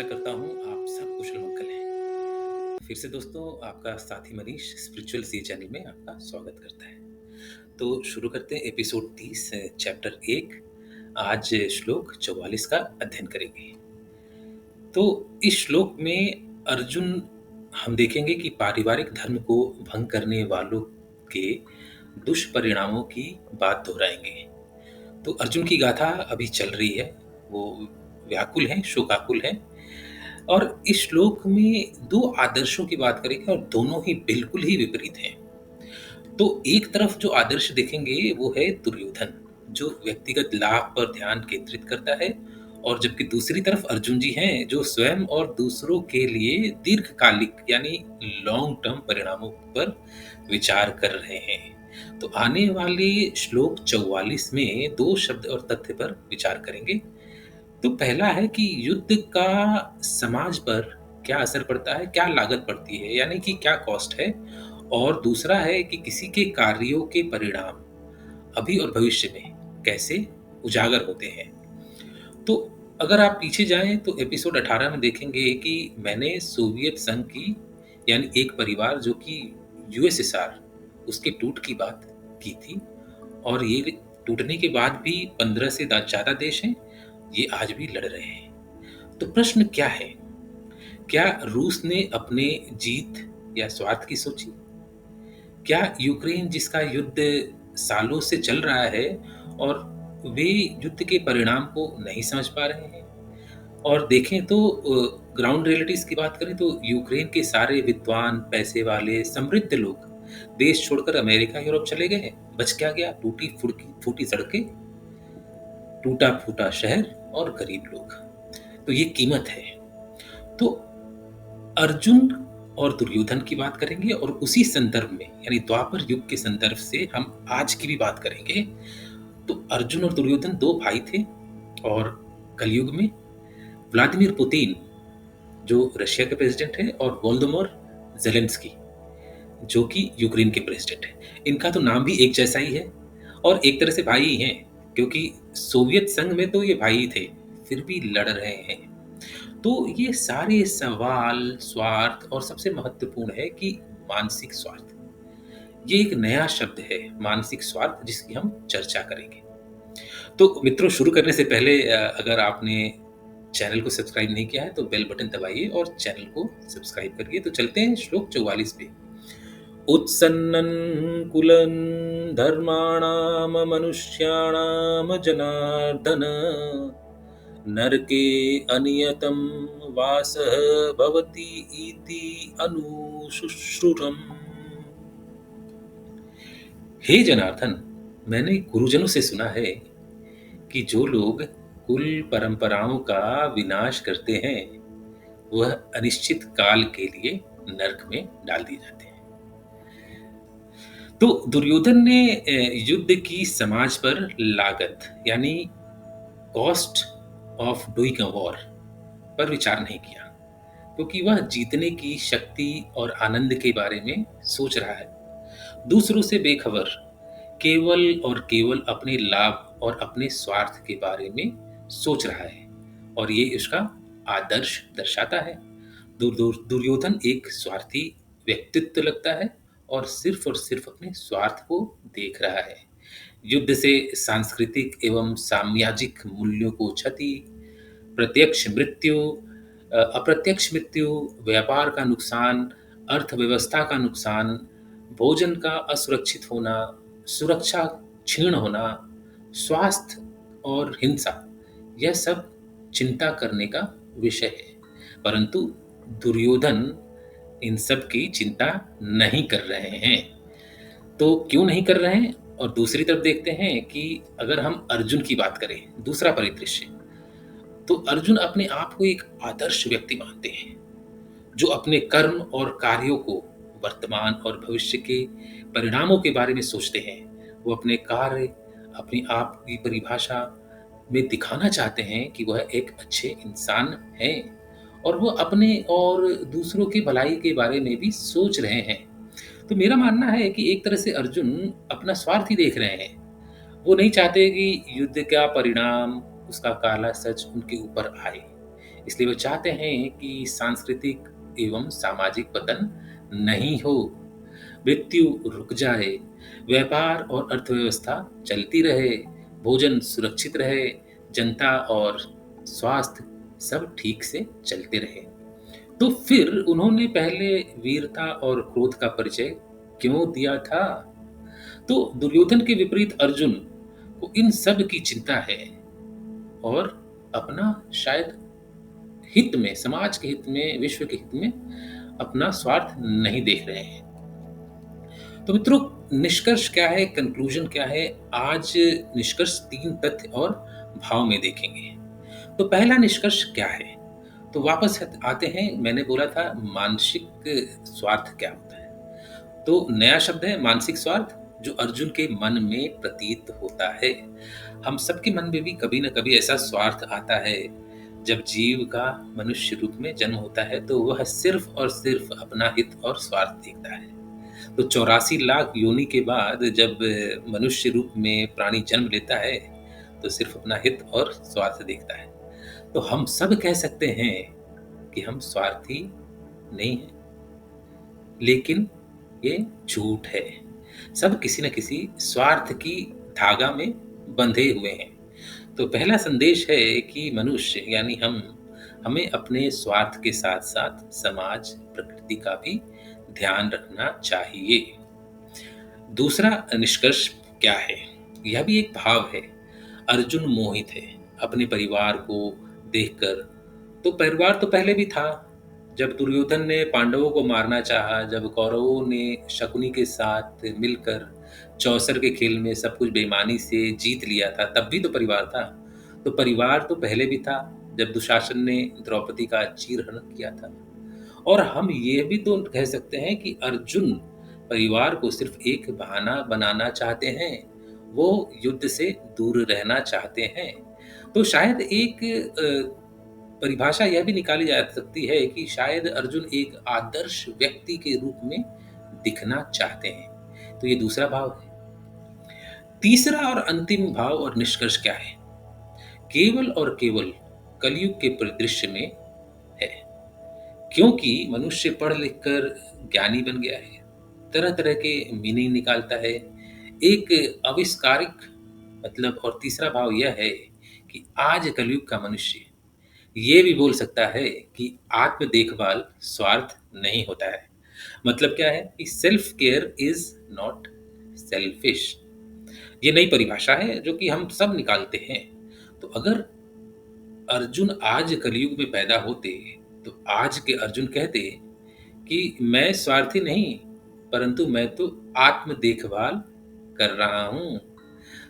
आशा करता हूँ आप सब कुशल मंगल हैं। फिर से दोस्तों आपका साथी मनीष स्पिरिचुअल सी चैनल में आपका स्वागत करता है। तो शुरू करते हैं एपिसोड 30 चैप्टर 1। आज श्लोक 44 का अध्ययन करेंगे। तो इस श्लोक में अर्जुन हम देखेंगे कि पारिवारिक धर्म को भंग करने वालों के दुष्परिणामों की बात दोहराएंगे। तो अर्जुन की गाथा अभी चल रही है, वो व्याकुल है, शोकाकुल है। और इस श्लोक में दो आदर्शों की बात करेंगे और दोनों ही बिल्कुल ही विपरीत हैं। तो एक तरफ जो आदर्श देखेंगे वो है दुर्योधन, जो व्यक्तिगत लाभ पर ध्यान केंद्रित करता है, और जबकि दूसरी तरफ अर्जुन जी हैं जो स्वयं और दूसरों के लिए दीर्घकालिक यानी लॉन्ग टर्म परिणामों पर विचार कर रहे हैं। तो आने वाले श्लोक 44 में दो शब्द और तथ्य पर विचार करेंगे। तो पहला है कि युद्ध का समाज पर क्या असर पड़ता है, क्या लागत पड़ती है, यानी कि क्या कॉस्ट है। और दूसरा है कि किसी के कार्यों के परिणाम अभी और भविष्य में कैसे उजागर होते हैं। तो अगर आप पीछे जाएं तो एपिसोड 18 में देखेंगे कि मैंने सोवियत संघ की यानी एक परिवार जो कि यूएसएसआर उसके टूट की बात की थी। और ये टूटने के बाद भी 15 से ज्यादा देश हैं, ये आज भी लड़ रहे हैं। तो प्रश्न क्या है? क्या रूस ने अपने जीत या स्वार्थ की सोची? क्या यूक्रेन जिसका युद्ध सालों से चल रहा है और वे युद्ध के परिणाम को नहीं समझ पा रहे हैं? और देखें तो ग्राउंड रियलिटीज की बात करें तो यूक्रेन के सारे विद्वान, पैसे वाले, समृद्ध लोग देश छोड़कर अमेरिका, यूरोप चले गए। बच क्या गया? टूटी फुटकी फूटी सड़कें, टूटा फूटा शहर और गरीब लोग। तो ये कीमत है। तो अर्जुन और दुर्योधन की बात करेंगे और उसी संदर्भ में यानी द्वापर युग के संदर्भ से हम आज की भी बात करेंगे। तो अर्जुन और दुर्योधन दो भाई थे, और कलयुग में व्लादिमीर पुतिन जो रशिया के प्रेसिडेंट है और वोल्दोमोर जेलेंस्की जो कि यूक्रेन के प्रेसिडेंट है, इनका तो नाम भी एक जैसा ही है और एक तरह से भाई ही हैं, क्योंकि सोवियत संघ में तो ये भाई ही थे, फिर भी लड़ रहे हैं। तो ये सारे सवाल स्वार्थ, और सबसे महत्वपूर्ण है कि मानसिक स्वार्थ। ये एक नया शब्द है, मानसिक स्वार्थ, जिसकी हम चर्चा करेंगे। तो मित्रों, शुरू करने से पहले अगर आपने चैनल को सब्सक्राइब नहीं किया है तो बेल बटन दबाइए और चैनल को सब्सक्राइब करिए। तो चलते हैं श्लोक 44 पे। उत्सन्नन् कुलं धर्माणां मनुष्याणां जनार्दन, नरके अनियतं वासः भवति इति अनुशुश्रुतम्। हे जनार्दन, मैंने गुरुजनों से सुना है कि जो लोग कुल परंपराओं का विनाश करते हैं वह अनिश्चित काल के लिए नरक में डाल दिए जाते हैं। तो दुर्योधन ने युद्ध की समाज पर लागत यानी cost of doing a war पर विचार नहीं किया, क्योंकि वह जीतने की शक्ति और आनंद के बारे में सोच रहा है, दूसरों से बेखबर, केवल और केवल अपने लाभ और अपने स्वार्थ के बारे में सोच रहा है। और ये इसका आदर्श दर्शाता है। दुर्योधन एक स्वार्थी व्यक्तित्व लगता है और सिर्फ अपने स्वार्थ को देख रहा है। युद्ध से सांस्कृतिक एवं सामाजिक मूल्यों को क्षति, प्रत्यक्ष मृत्यु, अप्रत्यक्ष मृत्यु, व्यापार का नुकसान, अर्थव्यवस्था का नुकसान, भोजन का असुरक्षित होना, सुरक्षा क्षीण होना, स्वास्थ्य और हिंसा, यह सब चिंता करने का विषय है। परंतु दुर्योधन इन सब की चिंता नहीं कर रहे हैं। तो क्यों नहीं कर रहे हैं? और दूसरी तरफ देखते हैं कि अगर हम अर्जुन की बात करें, दूसरा परिदृश्य, तो अर्जुन अपने आप को एक आदर्श व्यक्ति मानते हैं, जो अपने कर्म और कार्यों को, वर्तमान और भविष्य के परिणामों के बारे में सोचते हैं। वो अपने कार्य, अपने आप की परिभाषा में दिखाना चाहते हैं कि वह एक अच्छे इंसान हैं, और वो अपने और दूसरों की भलाई के बारे में भी सोच रहे हैं। तो मेरा मानना है कि एक तरह से अर्जुन अपना स्वार्थ ही देख रहे हैं। वो नहीं चाहते कि युद्ध का परिणाम, उसका काला सच उनके ऊपर आए, इसलिए वो चाहते हैं कि सांस्कृतिक एवं सामाजिक पतन नहीं हो, मृत्यु रुक जाए, व्यापार और अर्थव्यवस्था चलती रहे, भोजन सुरक्षित रहे, जनता और स्वास्थ्य सब ठीक से चलते रहे। तो फिर उन्होंने पहले वीरता और क्रोध का परिचय क्यों दिया था? तो दुर्योधन के विपरीत अर्जुन को इन सब की चिंता है और अपना शायद हित में, समाज के हित में, विश्व के हित में अपना स्वार्थ नहीं देख रहे हैं। तो मित्रों, निष्कर्ष क्या है, कंक्लूजन क्या है? आज निष्कर्ष 3 तथ्य और भाव में देखेंगे। तो पहला निष्कर्ष क्या है? तो वापस आते हैं, मैंने बोला था मानसिक स्वार्थ क्या होता है। तो नया शब्द है मानसिक स्वार्थ, जो अर्जुन के मन में प्रतीत होता है। हम सबके मन में भी कभी न कभी ऐसा स्वार्थ आता है। जब जीव का मनुष्य रूप में जन्म होता है तो वह सिर्फ और सिर्फ अपना हित और स्वार्थ देखता है। तो 84 लाख योनि के बाद जब मनुष्य रूप में प्राणी जन्म लेता है तो सिर्फ अपना हित और स्वार्थ देखता है। तो हम सब कह सकते हैं कि हम स्वार्थी नहीं हैं, लेकिन ये झूठ है। सब किसी न किसी स्वार्थ की धागा में बंधे हुए हैं। तो पहला संदेश है कि मनुष्य यानी हमें अपने स्वार्थ के साथ साथ समाज, प्रकृति का भी ध्यान रखना चाहिए। दूसरा निष्कर्ष क्या है? यह भी एक भाव है। अर्जुन मोहित है अपने परिवार को देखकर। तो परिवार तो पहले भी था। जब दुर्योधन ने पांडवों को मारना चाहा, जब कौरवों ने शकुनी के साथ मिलकर चौसर के खेल में सब कुछ बेईमानी से जीत लिया था, तब भी तो परिवार था। तो परिवार तो पहले भी था जब दुशासन ने द्रौपदी का चीरहरण किया था। और हम ये भी तो कह सकते हैं कि अर्जुन परिवार को सिर्फ एक बहाना बनाना चाहते हैं, वो युद्ध से दूर रहना चाहते हैं। तो शायद एक परिभाषा यह भी निकाली जा सकती है कि शायद अर्जुन एक आदर्श व्यक्ति के रूप में दिखना चाहते हैं। तो ये दूसरा भाव है। तीसरा और अंतिम भाव और निष्कर्ष क्या है? केवल और केवल कलयुग के परिदृश्य में है, क्योंकि मनुष्य पढ़ लिख कर ज्ञानी बन गया है, तरह तरह के मीनिंग निकालता है, एक आविष्कारिक मतलब। और तीसरा भाव यह है कि आज कलयुग का मनुष्य ये भी बोल सकता है कि आत्म देखभाल स्वार्थ नहीं होता है। मतलब क्या है कि self care is not selfish. ये नई परिभाषा है जो कि हम सब निकालते हैं। तो अगर अर्जुन आज कलयुग में पैदा होते तो आज के अर्जुन कहते कि मैं स्वार्थी नहीं, परंतु मैं तो आत्म देखभाल कर रहा हूं।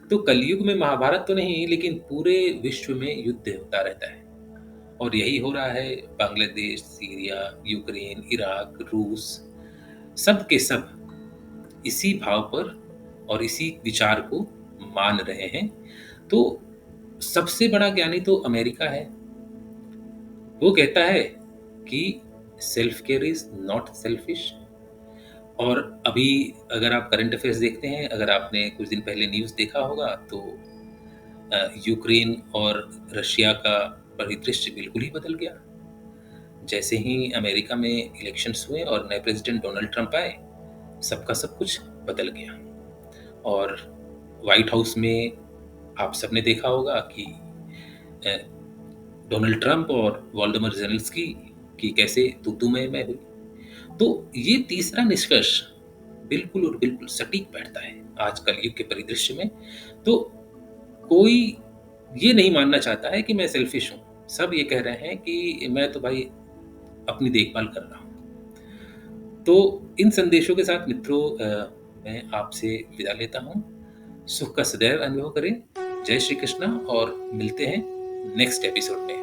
तो कलयुग में महाभारत तो नहीं, लेकिन पूरे विश्व में युद्ध होता रहता है। और यही हो रहा है। बांग्लादेश, सीरिया, यूक्रेन, इराक, रूस, सब के सब इसी भाव पर और इसी विचार को मान रहे हैं। तो सबसे बड़ा ज्ञानी तो अमेरिका है। वो कहता है कि self care is not selfish. और अभी अगर आप करंट अफेयर्स देखते हैं, अगर आपने कुछ दिन पहले न्यूज़ देखा होगा, तो यूक्रेन और रशिया का परिदृश्य बिल्कुल ही बदल गया। जैसे ही अमेरिका में इलेक्शंस हुए और नए प्रेसिडेंट डोनाल्ड ट्रंप आए, सबका सब कुछ बदल गया। और व्हाइट हाउस में आप सबने देखा होगा कि डोनाल्ड ट्रंप और वोल्डिमिर ज़ेलेंस्की की कैसे तू-तू मैं हुई। तो ये तीसरा निष्कर्ष बिल्कुल और बिल्कुल सटीक बैठता है आज कलयुग के परिदृश्य में। तो कोई ये नहीं मानना चाहता है कि मैं सेल्फिश हूँ। सब ये कह रहे हैं कि मैं तो भाई अपनी देखभाल कर रहा हूँ। तो इन संदेशों के साथ मित्रों मैं आपसे विदा लेता हूँ। सुख का सदैव अनुभव करें। जय श्री कृष्णा और मिलते हैं नेक्स्ट एपिसोड में।